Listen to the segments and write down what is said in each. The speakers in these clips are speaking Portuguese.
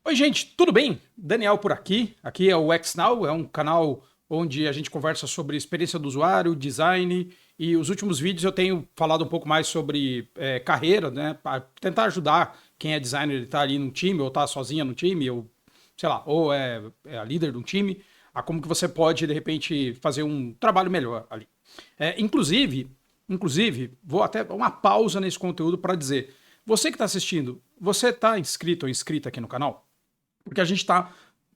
Oi, gente, tudo bem? Daniel por aqui. Aqui é o XNow, é um canal onde a gente conversa sobre experiência do usuário, design, e os últimos vídeos eu tenho falado um pouco mais sobre carreira, né? Para tentar ajudar quem é designer, ele tá ali no time, ou tá sozinha no time, ou sei lá, ou é a líder de um time, a como que você pode, de repente, fazer um trabalho melhor ali. Inclusive, vou até dar uma pausa nesse conteúdo para dizer, você que está assistindo, você está inscrito ou inscrita aqui no canal? Porque a gente está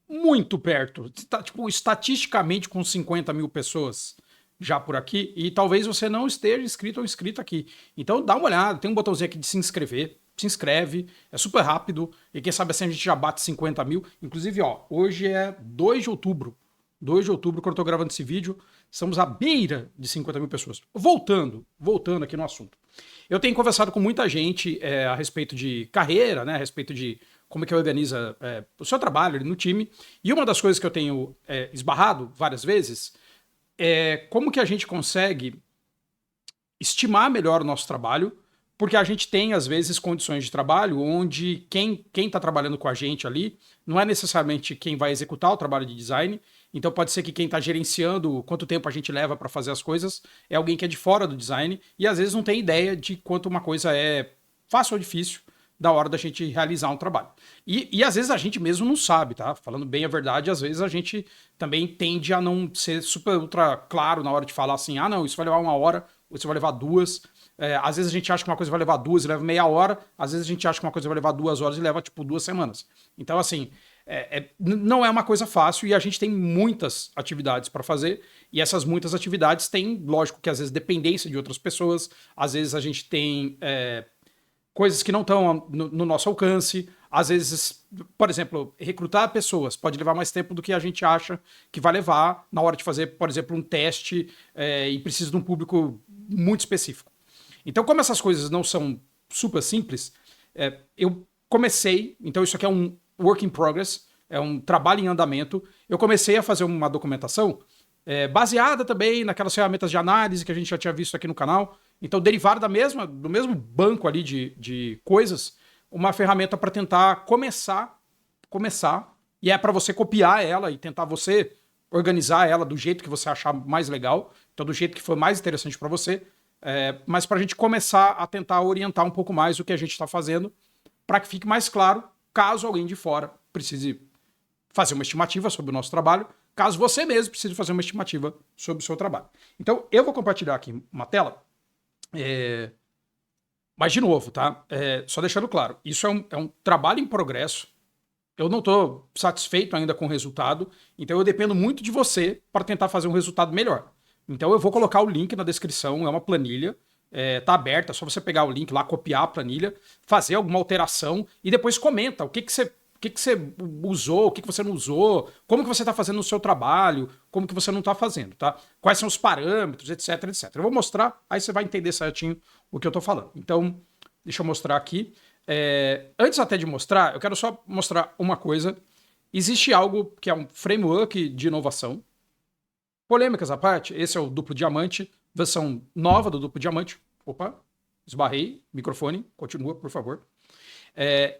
muito perto. Tá, tipo, estatisticamente com 50 mil pessoas já por aqui. E talvez você não esteja inscrito ou inscrito aqui. Então dá uma olhada, tem um botãozinho aqui de se inscrever. Se inscreve, é super rápido. E quem sabe assim a gente já bate 50 mil. Inclusive, ó, hoje é 2 de outubro. 2 de outubro, quando eu tô gravando esse vídeo, estamos à beira de 50 mil pessoas. Voltando aqui no assunto. Eu tenho conversado com muita gente a respeito de carreira, né, a respeito de como é que organiza o seu trabalho no time. E uma das coisas que eu tenho esbarrado várias vezes é como que a gente consegue estimar melhor o nosso trabalho, porque a gente tem, às vezes, condições de trabalho onde quem está trabalhando com a gente ali não é necessariamente quem vai executar o trabalho de design. Então pode ser que quem está gerenciando quanto tempo a gente leva para fazer as coisas é alguém que é de fora do design e às vezes não tem ideia de quanto uma coisa é fácil ou difícil da hora da gente realizar um trabalho. E às vezes a gente mesmo não sabe, tá? Falando bem a verdade, às vezes a gente também tende a não ser super ultra claro na hora de falar assim, ah não, isso vai levar 1 hora, ou isso vai levar 2. Às vezes a gente acha que uma coisa vai levar 2 e leva meia hora, às vezes a gente acha que uma coisa vai levar 2 horas e leva tipo 2 semanas. Então assim, não é uma coisa fácil e a gente tem muitas atividades para fazer e essas muitas atividades têm, lógico que às vezes dependência de outras pessoas, às vezes a gente tem coisas que não estão no nosso alcance. Às vezes, por exemplo, recrutar pessoas pode levar mais tempo do que a gente acha que vai levar na hora de fazer, por exemplo, um teste e precisa de um público muito específico. Então, como essas coisas não são super simples, eu comecei, então isso aqui é um work in progress, é um trabalho em andamento, eu comecei a fazer uma documentação baseada também naquelas ferramentas de análise que a gente já tinha visto aqui no canal. Então, derivado do mesmo banco ali de coisas, uma ferramenta para tentar começar, e é para você copiar ela e tentar você organizar ela do jeito que você achar mais legal, então do jeito que for mais interessante para você, mas para a gente começar a tentar orientar um pouco mais o que a gente está fazendo, para que fique mais claro, caso alguém de fora precise fazer uma estimativa sobre o nosso trabalho, caso você mesmo precise fazer uma estimativa sobre o seu trabalho. Então, eu vou compartilhar aqui uma tela, mas de novo, tá? Só deixando claro, isso é um trabalho em progresso, eu não estou satisfeito ainda com o resultado, então eu dependo muito de você para tentar fazer um resultado melhor. Então eu vou colocar o link na descrição, é uma planilha, tá aberta, é só você pegar o link lá, copiar a planilha, fazer alguma alteração e depois comenta o que que você usou, o que que você não usou, como que você está fazendo no seu trabalho, como que você não está fazendo, tá? Quais são os parâmetros, etc, etc. Eu vou mostrar, aí você vai entender certinho o que eu estou falando. Então, deixa eu mostrar aqui. Antes até de mostrar, eu quero só mostrar uma coisa. Existe algo que é um framework de inovação. Polêmicas à parte, esse é o Duplo Diamante, versão nova do Duplo Diamante. Opa, esbarrei, microfone, continua, por favor.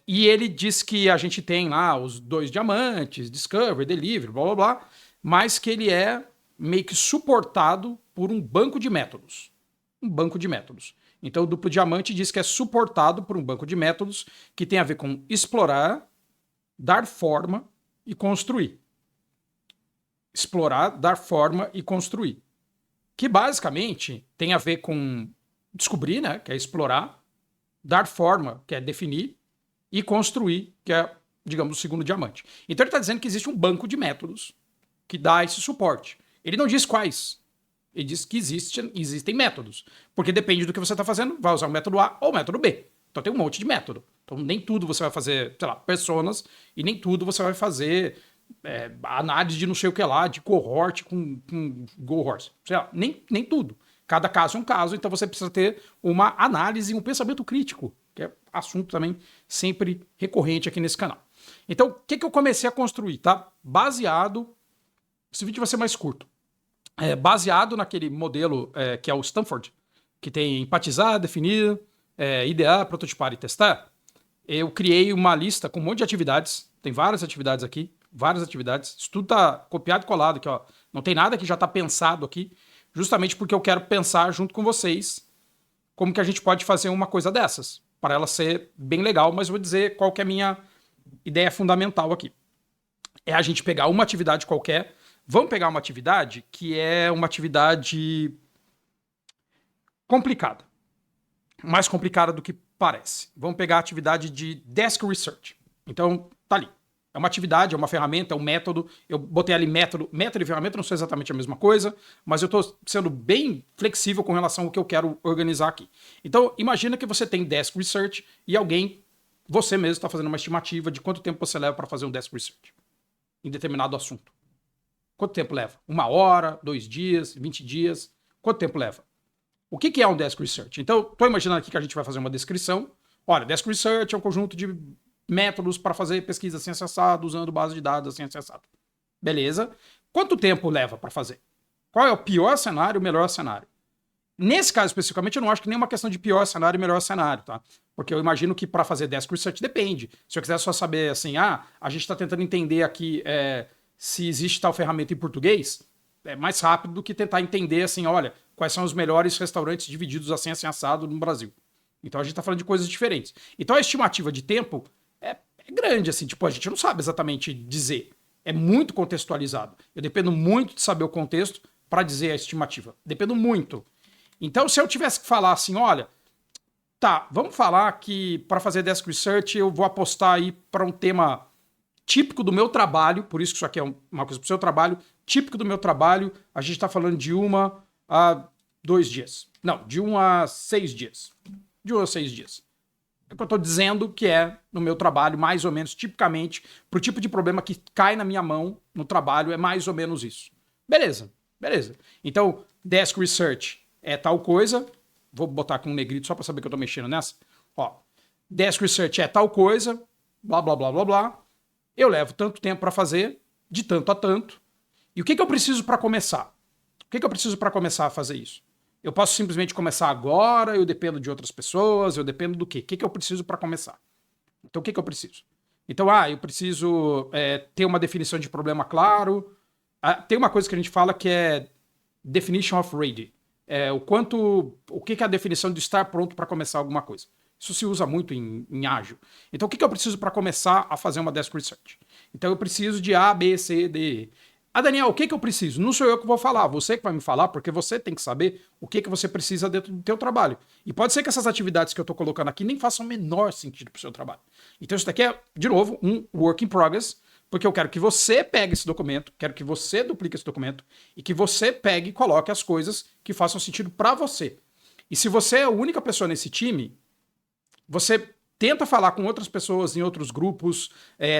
E ele diz que a gente tem lá os 2 diamantes, Discover, Delivery, blá blá blá, mas que ele é meio que suportado por um banco de métodos. Um banco de métodos. Então o Duplo Diamante diz que é suportado por um banco de métodos que tem a ver com explorar, dar forma e construir. Explorar, dar forma e construir. Que basicamente tem a ver com descobrir, né, que é explorar, dar forma, que é definir, e construir, que é, digamos, o segundo diamante. Então ele está dizendo que existe um banco de métodos que dá esse suporte. Ele não diz quais. Ele diz que existem métodos. Porque depende do que você está fazendo, vai usar o método A ou o método B. Então tem um monte de método. Então nem tudo você vai fazer, sei lá, personas, e nem tudo você vai fazer análise de não sei o que lá, de cohort com go horse. Sei lá, nem tudo. Cada caso é um caso, então você precisa ter uma análise e um pensamento crítico, que é assunto também sempre recorrente aqui nesse canal. Então, o que eu comecei a construir, tá? Baseado... Esse vídeo vai ser mais curto. Baseado naquele modelo que é o Stanford, que tem empatizar, definir, idear, prototipar e testar. Eu criei uma lista com um monte de atividades. Tem várias atividades aqui, várias atividades. Isso tudo tá copiado e colado aqui, ó. Não tem nada que já tá pensado aqui, justamente porque eu quero pensar junto com vocês como que a gente pode fazer uma coisa dessas, para ela ser bem legal, mas eu vou dizer qual que é a minha ideia fundamental aqui. É a gente pegar uma atividade qualquer. Vamos pegar uma atividade que é uma atividade complicada. Mais complicada do que parece. Vamos pegar a atividade de Desk Research. Então, tá ali. É uma atividade, é uma ferramenta, é um método. Eu botei ali método. Método e ferramenta não são exatamente a mesma coisa, mas eu estou sendo bem flexível com relação ao que eu quero organizar aqui. Então, imagina que você tem Desk Research e alguém, você mesmo, está fazendo uma estimativa de quanto tempo você leva para fazer um Desk Research em determinado assunto. Quanto tempo leva? 1 hora, 2 dias, 20 dias? Quanto tempo leva? O que é um Desk Research? Então, estou imaginando aqui que a gente vai fazer uma descrição. Olha, Desk Research é um conjunto de métodos para fazer pesquisa assim acessado, usando base de dados assim acessado. Beleza. Quanto tempo leva para fazer? Qual é o pior cenário e o melhor cenário? Nesse caso especificamente, eu não acho que nem uma questão de pior cenário e melhor cenário, tá? Porque eu imagino que para fazer Desk Research depende. Se eu quiser só saber assim, a gente está tentando entender aqui se existe tal ferramenta em português, é mais rápido do que tentar entender assim, olha, quais são os melhores restaurantes divididos assim assado no Brasil. Então a gente está falando de coisas diferentes. Então a estimativa de tempo é grande, assim, tipo, a gente não sabe exatamente dizer. É muito contextualizado. Eu dependo muito de saber o contexto para dizer a estimativa. Dependo muito. Então, se eu tivesse que falar assim, olha, tá, vamos falar que para fazer Desk Research eu vou apostar aí para um tema típico do meu trabalho, por isso que isso aqui é uma coisa para o seu trabalho, típico do meu trabalho, a gente está falando de 1 a 2 dias. Não, de 1 a 6 dias. De 1 a 6 dias. É o que eu estou dizendo que é no meu trabalho, mais ou menos, tipicamente, pro tipo de problema que cai na minha mão no trabalho, é mais ou menos isso. Beleza, beleza. Então, Desk Research é tal coisa, vou botar com um negrito só para saber que eu estou mexendo nessa. Ó, Desk Research é tal coisa, blá, blá, blá, blá, blá. Eu levo tanto tempo para fazer, de tanto a tanto. E o que eu preciso para começar? O que eu preciso para começar a fazer isso? Eu posso simplesmente começar agora, eu dependo de outras pessoas, eu dependo do quê? O que eu preciso para começar? Então, o que eu preciso? Então, eu preciso ter uma definição de problema claro. Tem uma coisa que a gente fala que é definition of ready. O que é a definição de estar pronto para começar alguma coisa. Isso se usa muito em ágil. Então, o que eu preciso para começar a fazer uma desk research? Então, eu preciso de A, B, C, D, E. Daniel, o que eu preciso? Não sou eu que vou falar, você que vai me falar, porque você tem que saber o que você precisa dentro do teu trabalho. E pode ser que essas atividades que eu estou colocando aqui nem façam o menor sentido para o seu trabalho. Então, isso daqui é, de novo, um work in progress, porque eu quero que você pegue esse documento, quero que você duplique esse documento e que você pegue e coloque as coisas que façam sentido para você. E se você é a única pessoa nesse time, você tenta falar com outras pessoas em outros grupos,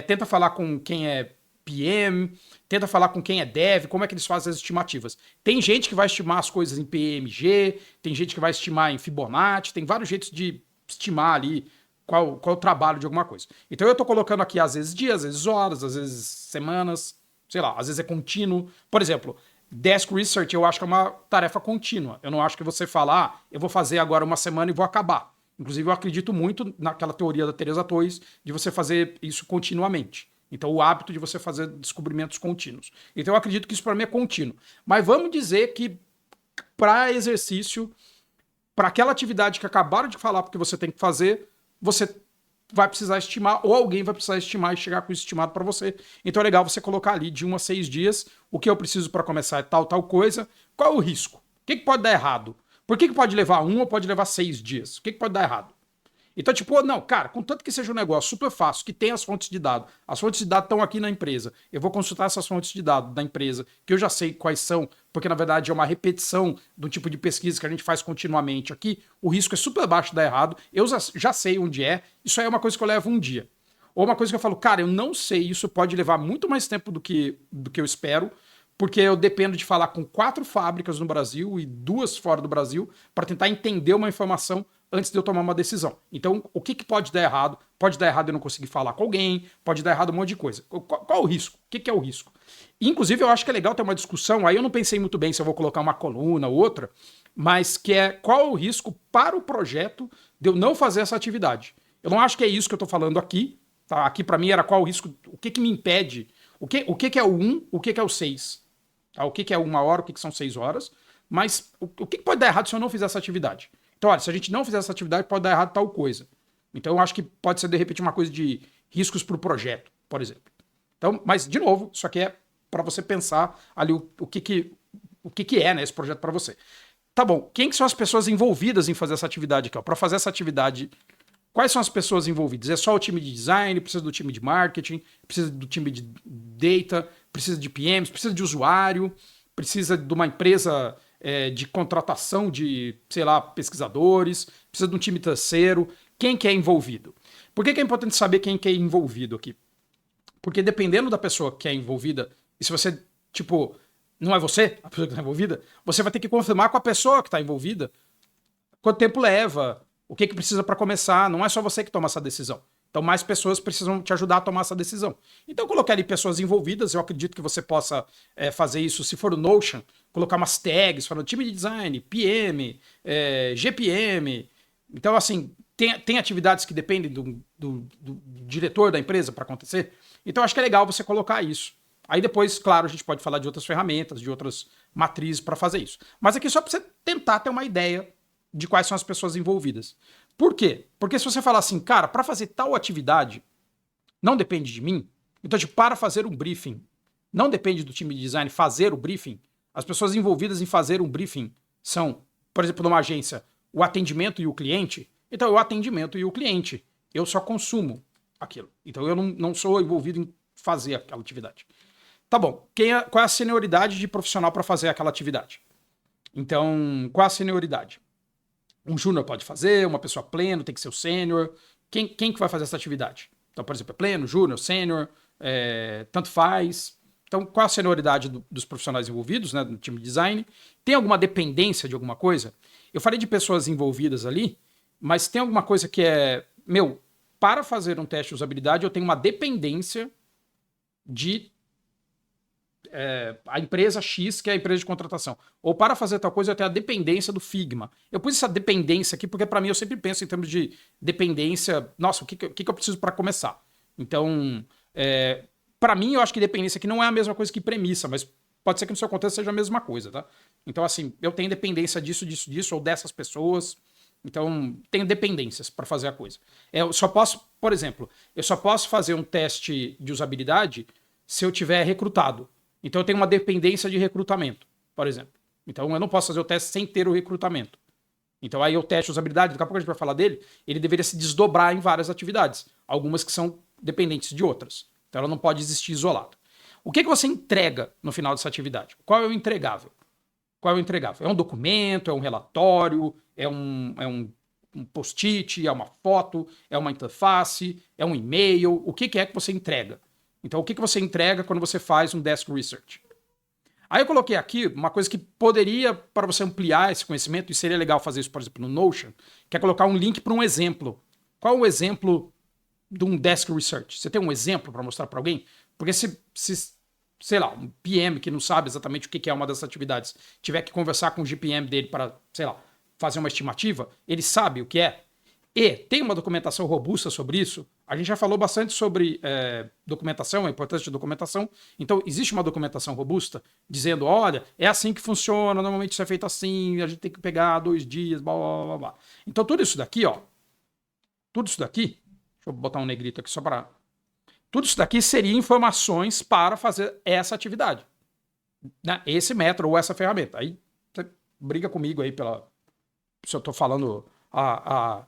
tenta falar com quem é PM, tenta falar com quem é dev, como é que eles fazem as estimativas. Tem gente que vai estimar as coisas em PMG, tem gente que vai estimar em Fibonacci, tem vários jeitos de estimar ali qual é o trabalho de alguma coisa. Então eu estou colocando aqui às vezes dias, às vezes horas, às vezes semanas, sei lá, às vezes é contínuo. Por exemplo, Desk Research eu acho que é uma tarefa contínua. Eu não acho que você fala, eu vou fazer agora uma semana e vou acabar. Inclusive eu acredito muito naquela teoria da Teresa Toys de você fazer isso continuamente. Então, o hábito de você fazer descobrimentos contínuos. Então, eu acredito que isso para mim é contínuo. Mas vamos dizer que para exercício, para aquela atividade que acabaram de falar porque você tem que fazer, você vai precisar estimar, ou alguém vai precisar estimar e chegar com isso estimado para você. Então, é legal você colocar ali de 1 a 6 dias o que eu preciso para começar é tal coisa. Qual é o risco? O que pode dar errado? Por que pode levar 1 ou pode levar 6 dias? O que pode dar errado? Então, tipo, não, cara, contanto que seja um negócio super fácil, que tem as fontes de dados. As fontes de dados estão aqui na empresa. Eu vou consultar essas fontes de dados da empresa, que eu já sei quais são, porque na verdade é uma repetição do tipo de pesquisa que a gente faz continuamente aqui. O risco é super baixo de dar errado. Eu já sei onde é. Isso aí é uma coisa que eu levo um dia. Ou uma coisa que eu falo, cara, eu não sei, isso pode levar muito mais tempo do que eu espero, porque eu dependo de falar com 4 fábricas no Brasil e 2 fora do Brasil para tentar entender uma informação antes de eu tomar uma decisão. Então, o que pode dar errado? Pode dar errado eu não conseguir falar com alguém, pode dar errado um monte de coisa. Qual é o risco? O que é o risco? Inclusive, eu acho que é legal ter uma discussão, aí eu não pensei muito bem se eu vou colocar uma coluna ou outra, mas que é qual é o risco para o projeto de eu não fazer essa atividade. Eu não acho que é isso que eu tô falando aqui. Tá? Aqui para mim era qual o risco, o que me impede, o que é o 1, o que é o 6. Tá? O que é 1 hora, o que são 6 horas. Mas o que pode dar errado se eu não fizer essa atividade? Então, olha, se a gente não fizer essa atividade, pode dar errado tal coisa. Então, eu acho que pode ser, de repente, uma coisa de riscos para o projeto, por exemplo. Então, mas, de novo, isso aqui é para você pensar ali o que é, né, esse projeto para você. Tá bom, quem que são as pessoas envolvidas em fazer essa atividade aqui? Para fazer essa atividade, quais são as pessoas envolvidas? É só o time de design, precisa do time de marketing, precisa do time de data, precisa de PMs, precisa de usuário, precisa de uma empresa de contratação de, sei lá, pesquisadores, precisa de um time terceiro. Quem que é envolvido? Por que é importante saber quem que é envolvido aqui? Porque dependendo da pessoa que é envolvida, e se você, tipo, não é você a pessoa que está envolvida, você vai ter que confirmar com a pessoa que está envolvida quanto tempo leva, o que precisa para começar. Não é só você que toma essa decisão. Então, mais pessoas precisam te ajudar a tomar essa decisão. Então, eu coloquei ali pessoas envolvidas. Eu acredito que você possa fazer isso, se for o Notion, colocar umas tags, falando time de design, PM, GPM. Então, assim, tem atividades que dependem do diretor da empresa para acontecer. Então, acho que é legal você colocar isso. Aí depois, claro, a gente pode falar de outras ferramentas, de outras matrizes para fazer isso. Mas aqui só para você tentar ter uma ideia de quais são as pessoas envolvidas. Por quê? Porque se você falar assim, cara, para fazer tal atividade, não depende de mim. Então, tipo, para fazer um briefing, não depende do time de design fazer o briefing. As pessoas envolvidas em fazer um briefing são, por exemplo, numa agência, o atendimento e o cliente. Então, o atendimento e o cliente. Eu só consumo aquilo. Então, eu não sou envolvido em fazer aquela atividade. Tá bom. Qual é a senioridade de profissional para fazer aquela atividade? Então, qual é a senioridade? Um júnior pode fazer, uma pessoa pleno, tem que ser o sênior. Quem que vai fazer essa atividade? Então, por exemplo, é pleno, júnior, sênior, tanto faz. Então, qual a senioridade dos profissionais envolvidos, né, no time de design? Tem alguma dependência de alguma coisa? Eu falei de pessoas envolvidas ali, mas tem alguma coisa que para fazer um teste de usabilidade, eu tenho uma dependência de a empresa X, que é a empresa de contratação. Ou para fazer tal coisa, eu tenho a dependência do Figma. Eu pus essa dependência aqui porque, para mim, eu sempre penso em termos de dependência. Nossa, o que eu preciso para começar? Então, para mim, eu acho que dependência aqui não é a mesma coisa que premissa, mas pode ser que no seu contexto seja a mesma coisa, tá? Então, assim, eu tenho dependência disso, ou dessas pessoas. Então, tenho dependências para fazer a coisa. Eu só posso, por exemplo, fazer um teste de usabilidade se eu tiver recrutado. Então eu tenho uma dependência de recrutamento, por exemplo. Então eu não posso fazer o teste sem ter o recrutamento. Então aí eu testo usabilidade, daqui a pouco a gente vai falar dele, ele deveria se desdobrar em várias atividades, algumas que são dependentes de outras. Então ela não pode existir isolada. O que você entrega no final dessa atividade? Qual é o entregável? É um documento, é um relatório, é um post-it, é uma foto, é uma interface, é um e-mail? O que é que você entrega? Então, o que você entrega quando você faz um desk research? Aí eu coloquei aqui uma coisa que poderia, para você ampliar esse conhecimento, e seria legal fazer isso, por exemplo, no Notion, que é colocar um link para um exemplo. Qual é o exemplo de um desk research? Você tem um exemplo para mostrar para alguém? Porque se, sei lá, um PM que não sabe exatamente o que é uma dessas atividades, tiver que conversar com o GPM dele para, sei lá, fazer uma estimativa, ele sabe o que é? E tem uma documentação robusta sobre isso. A gente já falou bastante sobre documentação, a importância de documentação. Então, existe uma documentação robusta dizendo, olha, é assim que funciona, normalmente isso é feito assim, a gente tem que pegar 2 dias, blá, blá, blá, blá. Então, tudo isso daqui, deixa eu botar um negrito aqui só para... Tudo isso daqui seria informações para fazer essa atividade. Né? Esse método ou essa ferramenta. Aí, você briga comigo aí se eu estou falando a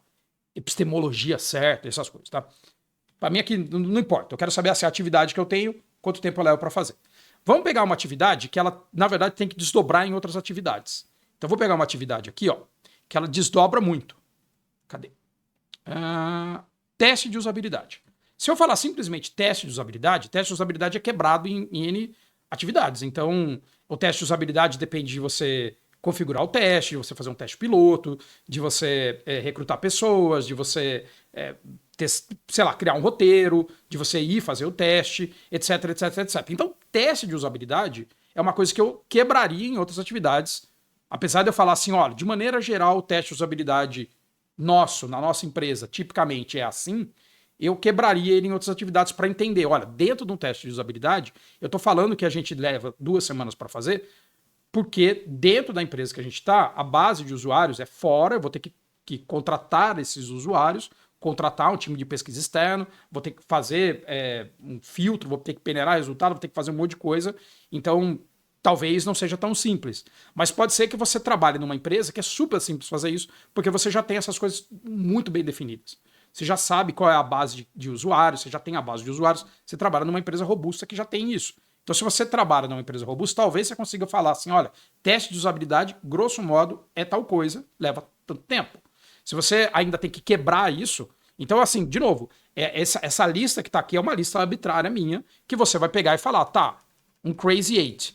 epistemologia certa, essas coisas, tá? Para mim aqui não importa. Eu quero saber se a atividade que eu tenho, quanto tempo eu levo para fazer. Vamos pegar uma atividade que ela, na verdade, tem que desdobrar em outras atividades. Então, eu vou pegar uma atividade aqui, que ela desdobra muito. Cadê? Teste de usabilidade. Se eu falar simplesmente teste de usabilidade é quebrado em N atividades. Então, o teste de usabilidade depende de você configurar o teste, de você fazer um teste piloto, de você recrutar pessoas, de você criar um roteiro, de você ir fazer o teste, etc, etc, etc. Então, teste de usabilidade é uma coisa que eu quebraria em outras atividades, apesar de eu falar assim, olha, de maneira geral, o teste de usabilidade na nossa empresa, tipicamente é assim, eu quebraria ele em outras atividades para entender. Olha, dentro de um teste de usabilidade, eu estou falando que a gente leva 2 semanas para fazer, porque dentro da empresa que a gente está, a base de usuários é fora, eu vou ter que contratar esses usuários, contratar um time de pesquisa externo, vou ter que fazer um filtro, vou ter que peneirar resultado, vou ter que fazer um monte de coisa. Então, talvez não seja tão simples. Mas pode ser que você trabalhe numa empresa que é super simples fazer isso, porque você já tem essas coisas muito bem definidas. Você já sabe qual é a base de usuários, você já tem a base de usuários, você trabalha numa empresa robusta que já tem isso. Então, se você trabalha numa empresa robusta, talvez você consiga falar assim, olha, teste de usabilidade, grosso modo, é tal coisa, leva tanto tempo. Se você ainda tem que quebrar isso, então, assim, de novo, essa lista que está aqui é uma lista arbitrária minha, que você vai pegar e falar, tá, um Crazy 8.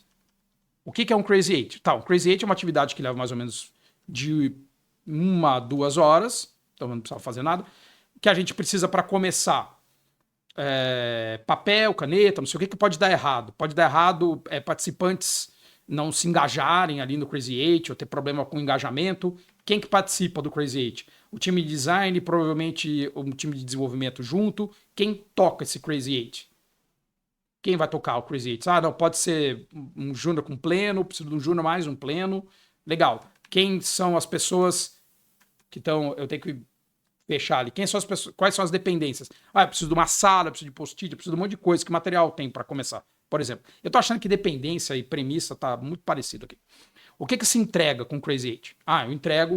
O que é um Crazy 8? Tá, um Crazy 8 é uma atividade que leva mais ou menos de 1 a 2 horas, então não precisa fazer nada, que a gente precisa para começar papel, caneta, não sei o que pode dar errado. Pode dar errado participantes não se engajarem ali no Crazy 8 ou ter problema com engajamento. Quem que participa do Crazy 8? O time de design, provavelmente o time de desenvolvimento junto. Quem toca esse Crazy 8? Quem vai tocar o Crazy 8? Ah, não, pode ser um júnior com pleno, preciso de um júnior mais um pleno. Legal. Quem são as pessoas que estão... Eu tenho que fechar ali. Quem são as pessoas, quais são as dependências? Ah, eu preciso de uma sala, eu preciso de post-it, eu preciso de um monte de coisa. Que material tem para começar? Por exemplo, eu tô achando que dependência e premissa tá muito parecido aqui. O que se entrega com o Crazy 8? Ah, eu entrego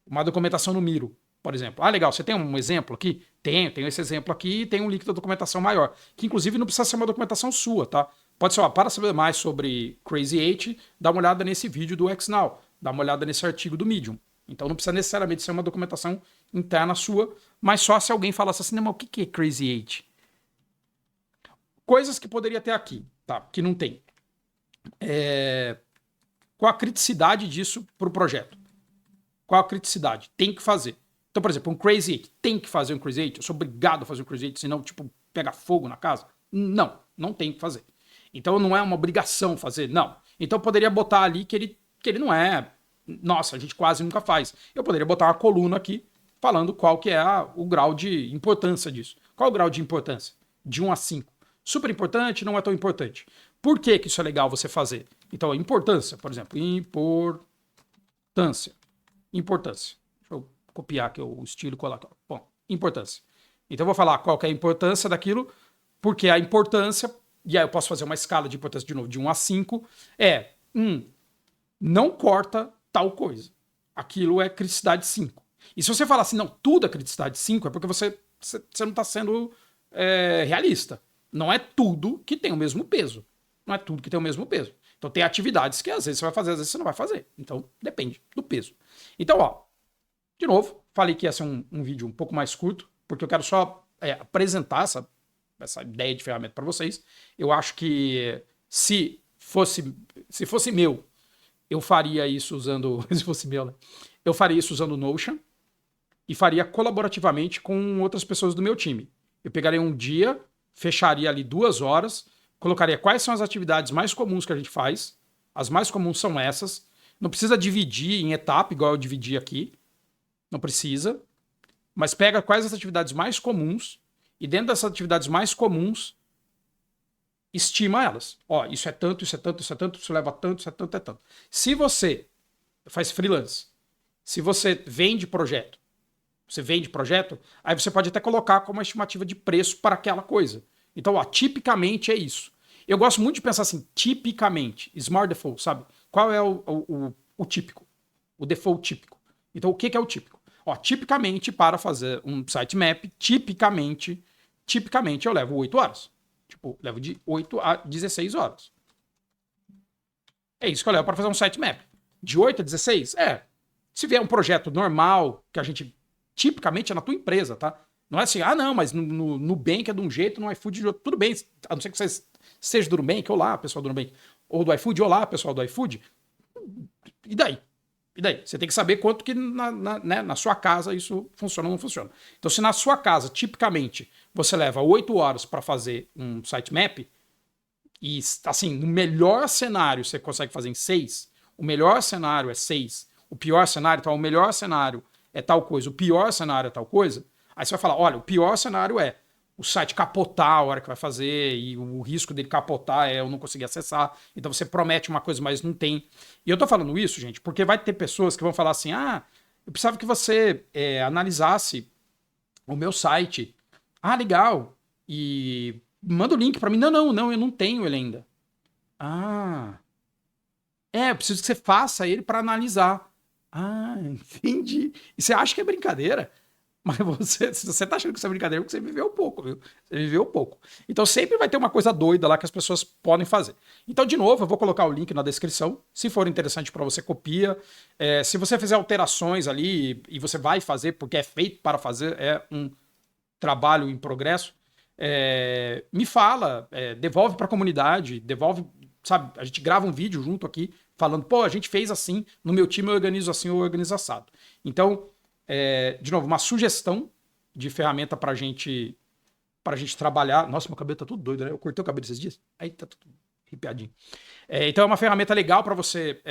uma documentação no Miro, por exemplo. Ah, legal, você tem um exemplo aqui? Tenho esse exemplo aqui e tem um link da documentação maior, que inclusive não precisa ser uma documentação sua, tá? Pode ser, para saber mais sobre Crazy 8, dá uma olhada nesse vídeo do XNow, dá uma olhada nesse artigo do Medium. Então não precisa necessariamente ser uma documentação interna sua, mas só se alguém falasse assim, não, mas o que é Crazy 8? Coisas que poderia ter aqui, tá? Que não tem. Qual a criticidade disso para o projeto? Qual a criticidade? Tem que fazer. Então, por exemplo, um Crazy 8. Tem que fazer um Crazy 8? Eu sou obrigado a fazer um Crazy 8, senão, tipo, pega fogo na casa? Não tem que fazer. Então não é uma obrigação fazer, não. Então eu poderia botar ali que ele não é... Nossa, a gente quase nunca faz. Eu poderia botar uma coluna aqui falando qual que é o grau de importância disso. Qual é o grau de importância? De 1 a 5. Super importante, não é tão importante. Por que isso é legal você fazer? Então, a importância, por exemplo, importância. Deixa eu copiar aqui o estilo e colar. Bom, importância. Então, eu vou falar qual que é a importância daquilo, porque a importância, e aí eu posso fazer uma escala de importância de novo, de 1 a 5, não corta tal coisa. Aquilo é criticidade 5. E se você falar assim, não, tudo é criticidade 5, é porque você não está sendo realista. Não é tudo que tem o mesmo peso. Não é tudo que tem o mesmo peso. Então tem atividades que às vezes você vai fazer, às vezes você não vai fazer. Então depende do peso. Então, ó, de novo, falei que ia ser um vídeo um pouco mais curto, porque eu quero só apresentar essa ideia de ferramenta para vocês. Eu acho que se fosse meu, eu faria isso usando... Se fosse meu, né? Eu faria isso usando o Notion e faria colaborativamente com outras pessoas do meu time. Eu pegaria um dia, fecharia ali 2 horas, colocaria quais são as atividades mais comuns que a gente faz. As mais comuns são essas. Não precisa dividir em etapa, igual eu dividi aqui. Não precisa. Mas pega quais as atividades mais comuns e dentro dessas atividades mais comuns, estima elas. Ó, isso é tanto, isso é tanto, isso é tanto, isso leva tanto, isso é tanto, é tanto. Se você faz freelance, se você vende projeto, aí você pode até colocar como uma estimativa de preço para aquela coisa. Então, ó, tipicamente é isso. Eu gosto muito de pensar assim, tipicamente, smart default, sabe? Qual é o típico? O default típico. Então, o que é o típico? Ó, tipicamente, para fazer um sitemap, tipicamente eu levo 8 horas. Tipo, levo de 8 a 16 horas. É isso que eu levo para fazer um sitemap. De 8 a 16? Se vier um projeto normal, que a gente tipicamente é na tua empresa, tá? Não é assim, não, mas no Nubank é de um jeito, no iFood de outro. Tudo bem, a não ser que você seja do Nubank, olá, pessoal do Nubank. Ou do iFood, olá, pessoal do iFood. E daí? Você tem que saber quanto que na sua casa isso funciona ou não funciona. Então, se na sua casa, tipicamente, você leva 8 horas para fazer um sitemap, e assim, no melhor cenário você consegue fazer em 6, o melhor cenário é 6, o pior cenário, então o melhor cenário é tal coisa, o pior cenário é tal coisa, aí você vai falar, olha, o pior cenário é o site capotar a hora que vai fazer, e o risco dele capotar é eu não conseguir acessar. Então você promete uma coisa, mas não tem. E eu tô falando isso, gente, porque vai ter pessoas que vão falar assim, eu precisava que você analisasse o meu site. Ah, legal. E manda o link para mim. Não, eu não tenho ele ainda. Ah, eu preciso que você faça ele para analisar. Ah, entendi. E você acha que é brincadeira? Mas você, se você tá achando que isso é brincadeira, é porque você viveu pouco, viu? Você viveu pouco. Então sempre vai ter uma coisa doida lá que as pessoas podem fazer. Então, de novo, eu vou colocar o link na descrição. Se for interessante para você, copia. Se você fizer alterações ali e você vai fazer, porque é feito para fazer, é um trabalho em progresso, me fala, devolve para a comunidade, devolve, sabe? A gente grava um vídeo junto aqui falando, pô, a gente fez assim, no meu time eu organizo assim, eu organizo assado. Então, de novo, uma sugestão de ferramenta pra gente trabalhar. Nossa, meu cabelo tá tudo doido, né? Eu cortei o cabelo esses dias. Aí tá tudo arrepiadinho. Então é uma ferramenta legal para você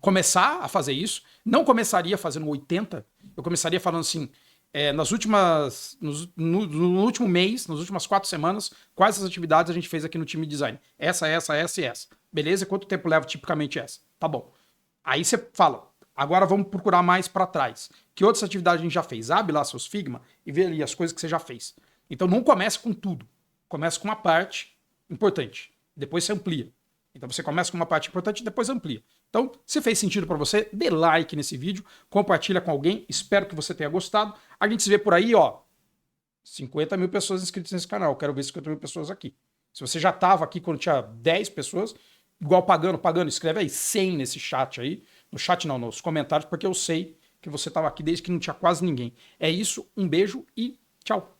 começar a fazer isso. Não começaria fazendo 80, eu começaria falando assim, nas últimas, no último mês, nas últimas 4 semanas, quais as atividades a gente fez aqui no time de design? Essa e essa. Beleza? Quanto tempo leva tipicamente essa? Tá bom. Aí você fala, agora vamos procurar mais para trás. Que outras atividades a gente já fez? Abre lá seus Figma e vê ali as coisas que você já fez. Então não comece com tudo. Comece com uma parte importante. Depois você amplia. Então você começa com uma parte importante e depois amplia. Então, se fez sentido para você, dê like nesse vídeo, compartilha com alguém. Espero que você tenha gostado. A gente se vê por aí, ó. 50 mil pessoas inscritas nesse canal. Quero ver 50 mil pessoas aqui. Se você já estava aqui quando tinha 10 pessoas, igual pagando, escreve aí 100 nesse chat aí. No chat não, nos comentários, porque eu sei que você estava aqui desde que não tinha quase ninguém. É isso, um beijo e tchau.